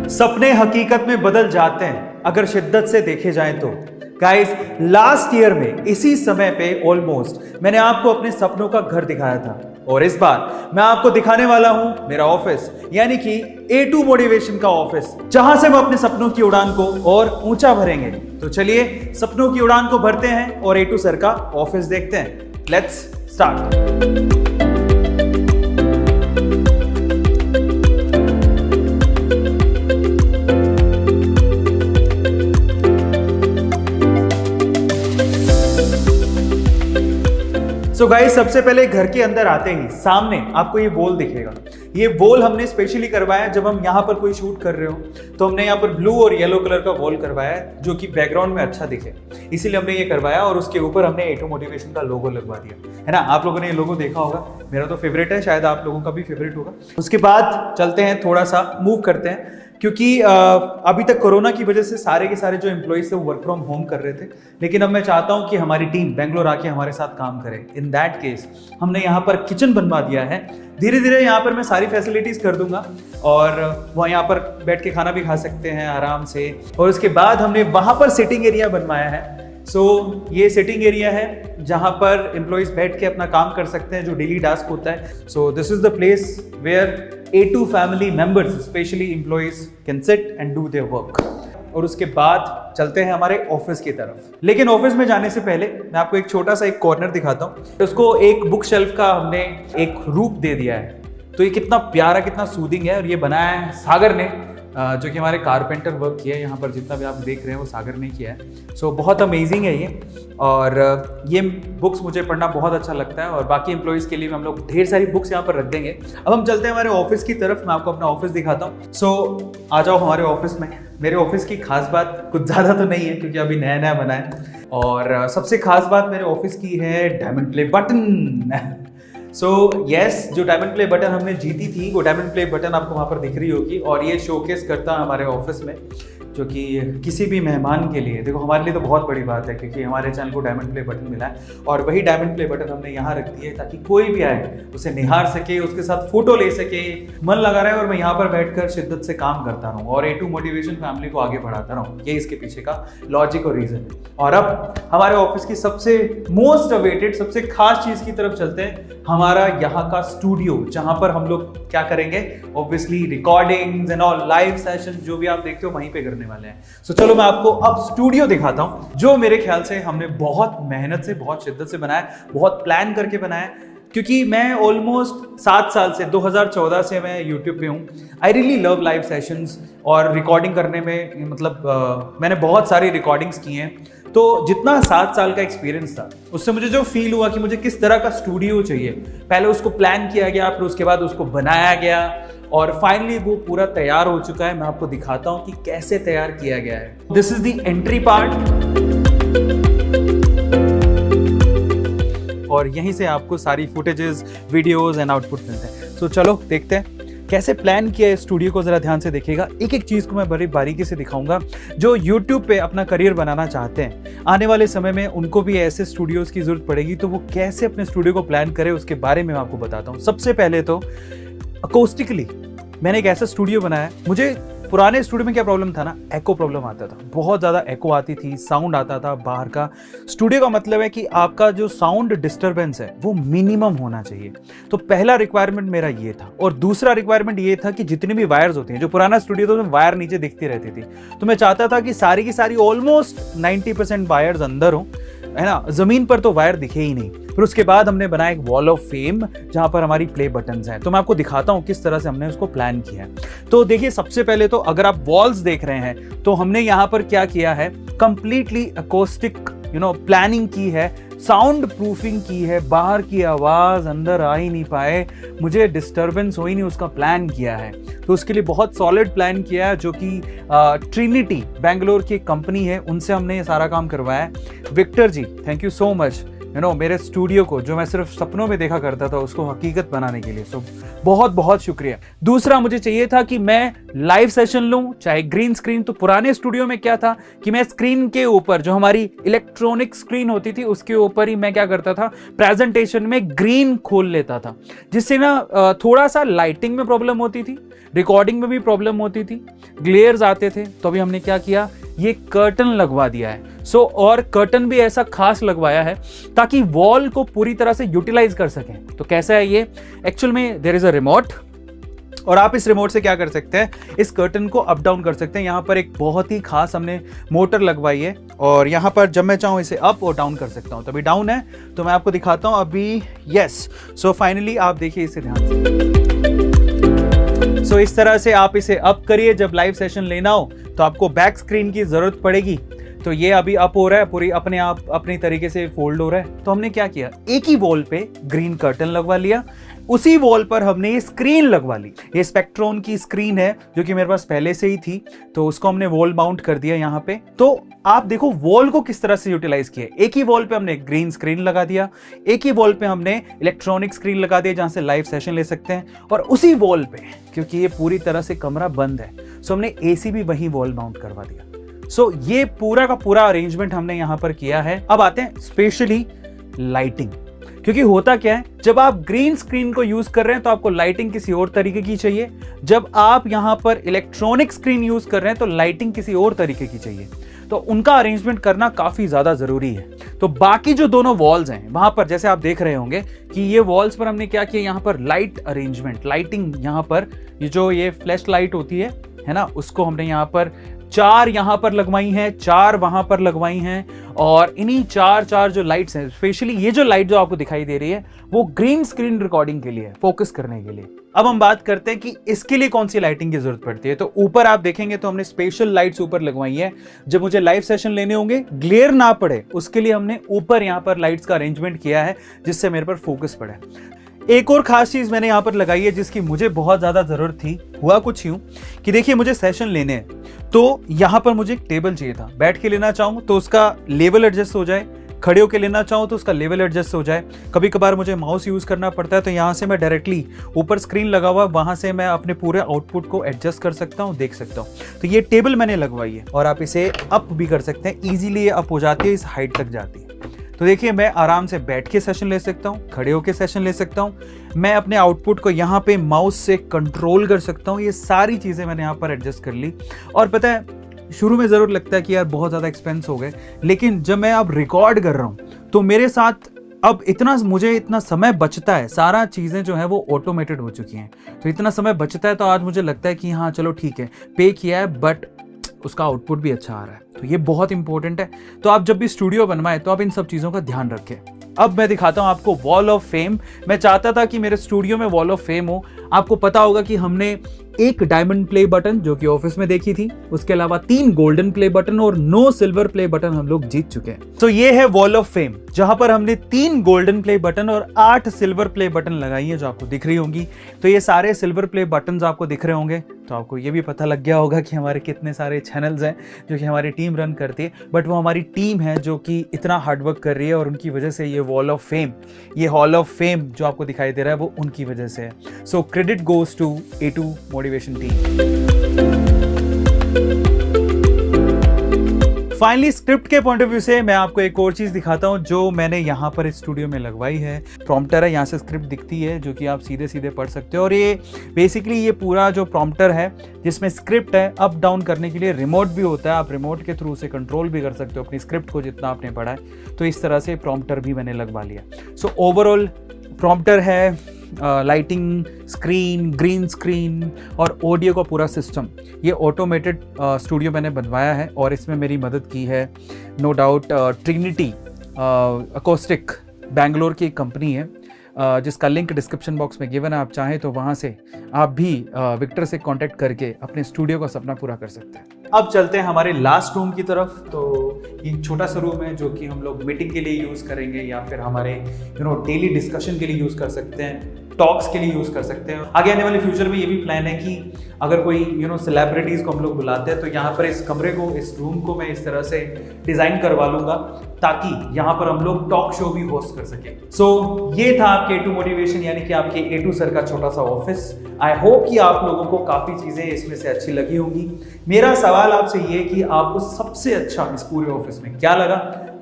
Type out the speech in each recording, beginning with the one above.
सपने हकीकत में बदल जाते हैं अगर शिद्दत से देखे जाएं तो। गाइस, लास्ट ईयर में इसी समय पे ऑलमोस्ट मैंने आपको अपने सपनों का घर दिखाया था, और इस बार मैं आपको दिखाने वाला हूं मेरा ऑफिस, यानी कि A2 मोटिवेशन का ऑफिस, जहां से हम अपने सपनों की उड़ान को और ऊंचा भरेंगे। तो चलिए सपनों की उड़ान को भरते हैं और A2 सर का ऑफिस देखते हैं। Let's start. सो गाइस, सबसे पहले घर के अंदर आते ही सामने आपको ये वॉल दिखेगा। ये वॉल हमने स्पेशली करवाया जब हम यहाँ पर कोई शूट कर रहे हो, तो हमने यहाँ पर ब्लू और येलो कलर का वॉल करवाया है जो कि बैकग्राउंड में अच्छा दिखे, इसीलिए हमने ये करवाया। और उसके ऊपर हमने A2 मोटिवेशन का लोगो लगवा दिया है ना। आप लोगों ने ये लोगो देखा होगा, मेरा तो फेवरेट है, शायद आप लोगों का भी फेवरेट होगा। उसके बाद चलते हैं, थोड़ा सा मूव करते हैं, क्योंकि अभी तक कोरोना की वजह से सारे के सारे जो एम्प्लॉइज थे वो वर्क फ्रॉम होम कर रहे थे, लेकिन अब मैं चाहता हूं कि हमारी टीम बेंगलोर आके हमारे साथ काम करे। इन दैट केस हमने यहाँ पर किचन बनवा दिया है। धीरे धीरे यहाँ पर मैं सारी फैसिलिटीज कर दूंगा और वह यहाँ पर बैठ के खाना भी खा सकते हैं आराम से। और उसके बाद हमने वहाँ पर सिटिंग एरिया बनवाया है। ये सिटिंग एरिया है जहाँ पर एम्प्लॉइज बैठ के अपना काम कर सकते हैं जो डेली टास्क होता है। So this is the place where A2 family members, specially employees, can sit and do their work. और उसके बाद चलते हैं हमारे ऑफिस की तरफ। लेकिन ऑफिस में जाने से पहले मैं आपको एक छोटा सा एक कॉर्नर दिखाता हूँ। उसको एक बुक शेल्फ का हमने एक रूप दे दिया है। तो ये कितना प्यारा, कितना सूदिंग है। और ये बनाया है सागर ने, जो कि हमारे कारपेंटर वर्क किया है। यहाँ पर जितना भी आप देख रहे हैं वो सागर ने किया है। सो बहुत अमेजिंग है ये। और ये बुक्स मुझे पढ़ना बहुत अच्छा लगता है, और बाकी एम्प्लॉइज़ के लिए भी हम लोग ढेर सारी बुक्स यहाँ पर रख देंगे। अब हम चलते हैं हमारे ऑफिस की तरफ। मैं आपको अपना ऑफिस दिखाता हूँ। सो आ जाओ हमारे ऑफिस में। मेरे ऑफिस की खास बात कुछ ज़्यादा तो नहीं है, क्योंकि अभी नया नया बना है। और सबसे खास बात मेरे ऑफिस की है डायमंड प्ले बटन। जो डायमंड प्ले बटन हमने जीती थी, वो डायमंड प्ले बटन आपको वहाँ पर दिख रही होगी। और ये शोकेस करता है हमारे ऑफिस में, जो कि किसी भी मेहमान के लिए, देखो हमारे लिए तो बहुत बड़ी बात है, क्योंकि हमारे चैनल को डायमंड प्ले बटन मिला है। और वही डायमंड प्ले बटन हमने यहाँ रख दिया है ताकि कोई भी आए उसे निहार सके, उसके साथ फोटो ले सके, मन लगा रहा है और मैं यहाँ पर बैठकर शिद्दत से काम करता रहूँ और A2 मोटिवेशन फैमिली को आगे बढ़ाता रहूँ। ये इसके पीछे का लॉजिक और रीजन है। और अब हमारे ऑफिस की सबसे मोस्ट अवेटेड, सबसे खास चीज की तरफ चलते हैं, हमारा यहाँ का स्टूडियो, जहाँ पर हम लोग क्या करेंगे, obviously recordings and all live session जो भी आप देखते हो वहीं पे करने वाले हैं। चलो मैं आपको अब स्टूडियो दिखाता हूँ, जो मेरे ख्याल से हमने बहुत मेहनत से, बहुत शिद्दत से बनाया, बहुत प्लान करके बनाया। क्योंकि मैं ऑलमोस्ट 7 साल से, 2014 से मैं यूट्यूब पे हूँ। I really love live sessions और रिकॉर्डिंग करने में, मतलब मैंने बहुत सारी रिकॉर्डिंग्स की हैं। तो जितना 7 साल का एक्सपीरियंस था, उससे मुझे जो फील हुआ कि मुझे किस तरह का स्टूडियो चाहिए, पहले उसको प्लान किया गया, फिर उसके बाद उसको बनाया गया, और फाइनली वो पूरा तैयार हो चुका है। मैं आपको दिखाता हूं कि कैसे तैयार किया गया है। This is the entry part, और यहीं से आपको सारी फुटेजेस, वीडियोस एंड आउटपुट मिलते हैं। सो चलो देखते हैं कैसे प्लान किया है स्टूडियो को। जरा ध्यान से देखिएगा, एक एक चीज को मैं बड़ी बारीकी से दिखाऊंगा। जो यूट्यूब पे अपना करियर बनाना चाहते हैं, आने वाले समय में उनको भी ऐसे स्टूडियोज की जरूरत पड़ेगी, तो वो कैसे अपने स्टूडियो को प्लान करें उसके बारे में मैं आपको बताता हूँ। सबसे पहले तो अकोस्टिकली मैंने एक ऐसा स्टूडियो बनाया। मुझे पुराने स्टूडियो में क्या प्रॉब्लम था ना, एको प्रॉब्लम आता था, बहुत ज़्यादा एको आती थी, साउंड आता था बाहर का। स्टूडियो का मतलब है कि आपका जो साउंड डिस्टरबेंस है वो मिनिमम होना चाहिए। तो पहला रिक्वायरमेंट मेरा ये था। और दूसरा रिक्वायरमेंट ये था कि जितनी भी वायर्स होती हैं, जो पुराना स्टूडियो था उसमें वायर नीचे दिखती रहती थी, तो मैं चाहता था कि सारी की सारी ऑलमोस्ट 90% वायर्स अंदर हो, है ना, जमीन पर तो वायर दिखे ही नहीं। फिर उसके बाद हमने बनाया एक वॉल ऑफ फेम, जहां पर हमारी प्ले बटन्स हैं। तो मैं आपको दिखाता हूं किस तरह से हमने उसको प्लान किया है। तो देखिए, सबसे पहले तो अगर आप वॉल्स देख रहे हैं, तो हमने यहां पर क्या किया है, कंप्लीटली अकोस्टिक प्लानिंग की है, साउंड प्रूफिंग की है, बाहर की आवाज अंदर आ ही नहीं पाए, मुझे डिस्टर्बेंस हो ही नहीं, उसका प्लान किया है। तो उसके लिए बहुत सॉलिड प्लान किया है, जो कि ट्रिनिटी बेंगलोर की कंपनी है, उनसे हमने ये सारा काम करवाया है। Victor ji, thank you so much. मेरे स्टूडियो को जो मैं सिर्फ सपनों में देखा करता था उसको हकीकत बनाने के लिए। सो बहुत बहुत शुक्रिया। दूसरा, मुझे चाहिए था कि मैं लाइव सेशन लूं चाहे ग्रीन स्क्रीन। तो पुराने स्टूडियो में क्या था कि मैं स्क्रीन के ऊपर, जो हमारी इलेक्ट्रॉनिक स्क्रीन होती थी उसके ऊपर ही मैं क्या करता था, प्रेजेंटेशन में ग्रीन खोल लेता था, जिससे ना थोड़ा सा लाइटिंग में प्रॉब्लम होती थी, रिकॉर्डिंग में भी प्रॉब्लम होती थी, ग्लेयर्स आते थे। तो अभी हमने क्या किया, ये कर्टन लगवा दिया है। और कर्टन भी ऐसा खास लगवाया है ताकि वॉल को पूरी तरह से यूटिलाइज कर सकें। तो कैसा है ये, एक्चुअल में देयर इज अ रिमोट और आप इस रिमोट से क्या कर सकते हैं, इस कर्टन को अप डाउन कर सकते हैं। यहाँ पर एक बहुत ही खास हमने मोटर लगवाई है और यहाँ पर जब मैं चाहूँ इसे अप और डाउन कर सकता हूँ। तो अभी डाउन है तो मैं आपको दिखाता हूँ अभी। यस, सो फाइनली आप देखिए इसे ध्यान से। सो इस तरह से आप इसे अप करिए। जब लाइव सेशन लेना हो तो आपको बैक स्क्रीन की जरूरत पड़ेगी। तो ये अभी अप हो रहा है, पूरी अपने आप अपनी तरीके से फोल्ड हो रहा है। तो हमने क्या किया, एक ही वॉल पे ग्रीन कर्टन लगवा लिया, उसी वॉल पर हमने ये स्क्रीन लगवा ली। ये स्पेक्ट्रॉन की स्क्रीन है जो कि मेरे पास पहले से ही थी, तो उसको हमने वॉल माउंट कर दिया यहाँ पे। तो आप देखो वॉल को किस तरह से यूटिलाइज किया। एक ही वॉल पे हमने ग्रीन स्क्रीन लगा दिया, एक ही वॉल पे हमने इलेक्ट्रॉनिक स्क्रीन लगा दिया जहां से लाइव सेशन ले सकते हैं, और उसी वॉल पे, क्योंकि ये पूरी तरह से कमरा बंद है, सो हमने एसी भी वहीं वॉल माउंट करवा दिया। सो ये पूरा का पूरा अरेंजमेंट हमने यहां पर किया है। अब आते हैं स्पेशली लाइटिंग, क्योंकि होता क्या है, जब आप ग्रीन स्क्रीन को यूज कर रहे हैं तो आपको लाइटिंग किसी और तरीके की चाहिए, जब आप यहां पर इलेक्ट्रॉनिक स्क्रीन यूज कर रहे हैं तो लाइटिंग किसी और तरीके की चाहिए। तो उनका अरेंजमेंट करना काफी ज्यादा जरूरी है। तो बाकी जो दोनों वॉल्स हैं वहां पर, जैसे आप देख रहे होंगे कि ये वॉल्स पर हमने क्या किया, यहाँ पर लाइट अरेंजमेंट, लाइटिंग यहाँ पर ये जो ये फ्लैश लाइट होती है ना, उसको हमने यहाँ पर 4 यहां पर लगवाई हैं, 4 वहां पर लगवाई हैं। और इन्हीं 4 जो लाइट्स हैं, स्पेशली ये जो लाइट जो आपको दिखाई दे रही है वो ग्रीन स्क्रीन रिकॉर्डिंग के लिए, फोकस करने के लिए। अब हम बात करते हैं कि इसके लिए कौन सी लाइटिंग की जरूरत पड़ती है। तो ऊपर आप देखेंगे तो हमने स्पेशल लाइट्स ऊपर लगवाई है। जब मुझे लाइव सेशन लेने होंगे, ग्लेयर ना पड़े, उसके लिए हमने ऊपर यहाँ पर लाइट्स का अरेंजमेंट किया है जिससे मेरे पर फोकस पड़े। एक और खास चीज मैंने यहाँ पर लगाई है जिसकी मुझे बहुत ज्यादा जरूरत थी। हुआ कुछ यूं कि देखिए, मुझे सेशन लेने हैं तो यहाँ पर मुझे एक टेबल चाहिए था। बैठ के लेना चाहूँ तो उसका लेवल एडजस्ट हो जाए, खड़े होकर लेना चाहूँ तो उसका लेवल एडजस्ट हो जाए। कभी कभार मुझे माउस यूज करना पड़ता है तो यहाँ से मैं डायरेक्टली, ऊपर स्क्रीन लगा हुआ, वहां से मैं अपने पूरे आउटपुट को एडजस्ट कर सकता हूँ, देख सकता हूँ। तो ये टेबल मैंने लगवाई है और आप इसे अप भी कर सकते हैं, ईजिली ये अप हो जाती है, इस हाइट तक जाती है। तो देखिए, मैं आराम से बैठ के सेशन ले सकता हूँ, खड़े होकर सेशन ले सकता हूँ, मैं अपने आउटपुट को यहाँ पे माउस से कंट्रोल कर सकता हूँ। ये सारी चीज़ें मैंने यहाँ पर एडजस्ट कर ली। और पता है, शुरू में ज़रूर लगता है कि यार बहुत ज़्यादा एक्सपेंस हो गए, लेकिन जब मैं अब रिकॉर्ड कर रहा हूँ तो मेरे साथ अब मुझे इतना समय बचता है, सारा चीज़ें जो है वो ऑटोमेटेड हो चुकी हैं। तो इतना समय बचता है तो आज मुझे लगता है कि हाँ चलो ठीक है, पे किया है बट उसका आउटपुट भी अच्छा आ रहा है। तो ये बहुत इंपॉर्टेंट है। तो आप जब भी स्टूडियो बनवाएं तो आप इन सब चीज़ों का ध्यान रखें। अब मैं दिखाता हूं आपको वॉल ऑफ फेम। मैं चाहता था कि मेरे स्टूडियो में वॉल ऑफ फेम हो। आपको पता होगा कि हमने एक डायमंड प्ले बटन जो कि ऑफिस में देखी थी, उसके अलावा 3 गोल्डन प्ले बटन और 9 सिल्वर प्ले बटन हम लोग जीत चुके हैं। तो ये है वॉल ऑफ फेम, जहां पर हमने 3 गोल्डन प्ले बटन और 8 सिल्वर प्ले बटन लगाई है जो आपको दिख रही होंगी। तो ये सारे सिल्वर प्ले बटन आपको दिख रहे होंगे तो आपको ये भी पता लग गया होगा कि हमारे कितने सारे चैनल्स हैं जो कि हमारी टीम रन करती है। बट वो हमारी टीम है जो कि इतना हार्डवर्क कर रही है और उनकी वजह से ये वॉल ऑफ फेम, ये हॉल ऑफ फेम जो आपको दिखाई दे रहा है वो उनकी वजह से है। So credit goes to A2 motivation team. Finally script के पॉइंट ऑफ व्यू से मैं आपको एक और चीज दिखाता हूं जो मैंने यहां पर इस स्टूडियो में लगवाई है। प्रॉम्प्टर है, यहां से स्क्रिप्ट दिखती है जो कि आप सीधे सीधे पढ़ सकते हो। और ये बेसिकली ये पूरा जो प्रॉम्प्टर है जिसमें स्क्रिप्ट है, अप डाउन करने के लिए रिमोट भी होता है, आप रिमोट के थ्रू से कंट्रोल भी कर सकते हो अपनी स्क्रिप्ट को जितना आपने पढ़ा है। तो इस तरह से प्रॉम्प्टर भी मैंने लगवा लिया। सो ओवरऑल प्रॉम्प्टर है, लाइटिंग, स्क्रीन, ग्रीन स्क्रीन और ऑडियो का पूरा सिस्टम, ये ऑटोमेटेड स्टूडियो मैंने बनवाया है। और इसमें मेरी मदद की है no doubt Trinity Acoustic, Bangalore की एक कंपनी है जिसका लिंक डिस्क्रिप्शन बॉक्स में गिवन है। आप चाहें तो वहाँ से आप भी विक्टर से कांटेक्ट करके अपने स्टूडियो का सपना पूरा कर सकते हैं। अब चलते हैं हमारे लास्ट रूम की तरफ। तो ये छोटा सा रूम है जो कि हम लोग मीटिंग के लिए यूज़ करेंगे या फिर हमारे डेली डिस्कशन के लिए यूज़ कर सकते हैं। टॉक्स के लिए यूज कर सकते हैं। आगे आने वाले फ्यूचर में ये भी प्लान है कि अगर कोई सेलिब्रिटीज को हम लोग बुलाते हैं तो यहाँ पर इस कमरे को, इस रूम को मैं इस तरह से डिजाइन करवा लूंगा ताकि यहाँ पर हम लोग टॉक शो भी होस्ट कर सके। सो ये था आपके A2 मोटिवेशन यानी कि आपके A2 सर का छोटा सा ऑफिस। आई होप कि आप लोगों को काफी चीजें इसमें से अच्छी लगी होंगी। मेरा सवाल आपसे ये है कि आपको सबसे अच्छा इस पूरे ऑफिस में क्या लगा,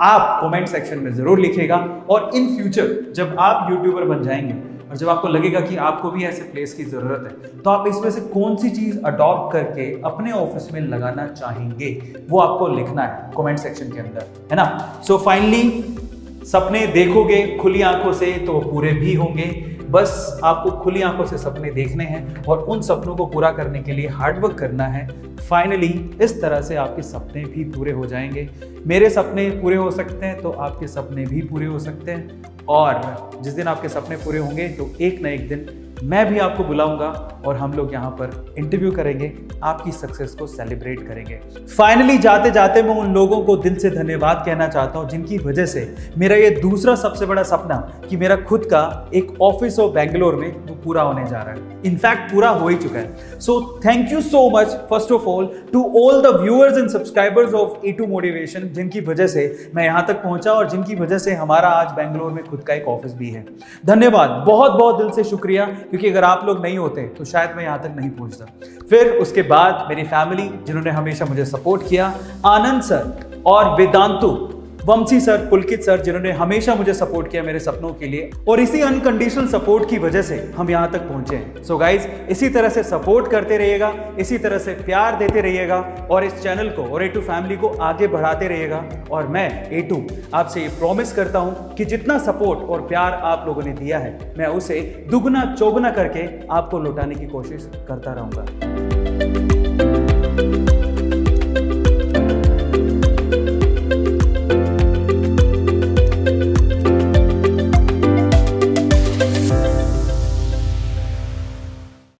आप कमेंट सेक्शन में जरूर लिखिएगा। और इन फ्यूचर जब आप यूट्यूबर बन जाएंगे और जब आपको लगेगा कि आपको भी ऐसे प्लेस की जरूरत है तो आप इसमें से कौन सी चीज अडॉप्ट करके अपने ऑफिस में लगाना चाहेंगे वो आपको लिखना है कमेंट सेक्शन के अंदर, है ना। सो फाइनली सपने देखोगे खुली आंखों से तो पूरे भी होंगे। बस आपको खुली आंखों से सपने देखने हैं और उन सपनों को पूरा करने के लिए हार्डवर्क करना है। फाइनली इस तरह से आपके सपने भी पूरे हो जाएंगे। मेरे सपने पूरे हो सकते हैं तो आपके सपने भी पूरे हो सकते हैं। और जिस दिन आपके सपने पूरे होंगे तो एक न एक दिन मैं भी आपको बुलाऊंगा और हम लोग यहाँ पर इंटरव्यू करेंगे, आपकी सक्सेस को सेलिब्रेट करेंगे। फाइनली जाते जाते मैं उन लोगों को दिल से धन्यवाद कहना चाहता हूँ जिनकी वजह से मेरा ये दूसरा सबसे बड़ा सपना कि मेरा खुद का एक ऑफिस हो बेंगलोर में वो पूरा होने जा रहा है। इनफैक्ट पूरा हो ही चुका है। So thank you so much first of all to all the viewers and subscribers of A2 motivation जिनकी वजह से मैं यहाँ तक पहुंचा और जिनकी वजह से हमारा आज बेंगलोर में खुद का एक ऑफिस भी है। धन्यवाद, बहुत बहुत दिल से शुक्रिया, क्योंकि अगर आप लोग नहीं होते तो शायद मैं यहाँ तक नहीं पहुंचता। फिर उसके बाद मेरी फैमिली जिन्होंने हमेशा मुझे सपोर्ट किया, आनंद सर और वेदांतु, वंशी सर, पुलकित सर जिन्होंने हमेशा मुझे सपोर्ट किया मेरे सपनों के लिए, और इसी अनकंडीशनल सपोर्ट की वजह से हम यहाँ तक पहुंचे हैं। सो गाइज इसी तरह से सपोर्ट करते रहिएगा, इसी तरह से प्यार देते रहिएगा और इस चैनल को और A2 फैमिली को आगे बढ़ाते रहिएगा। और मैं A2 आपसे ये प्रॉमिस करता हूँ कि जितना सपोर्ट और प्यार आप लोगों ने दिया है मैं उसे दुगना चौगुना करके आपको लौटाने की कोशिश करता रहूंगा।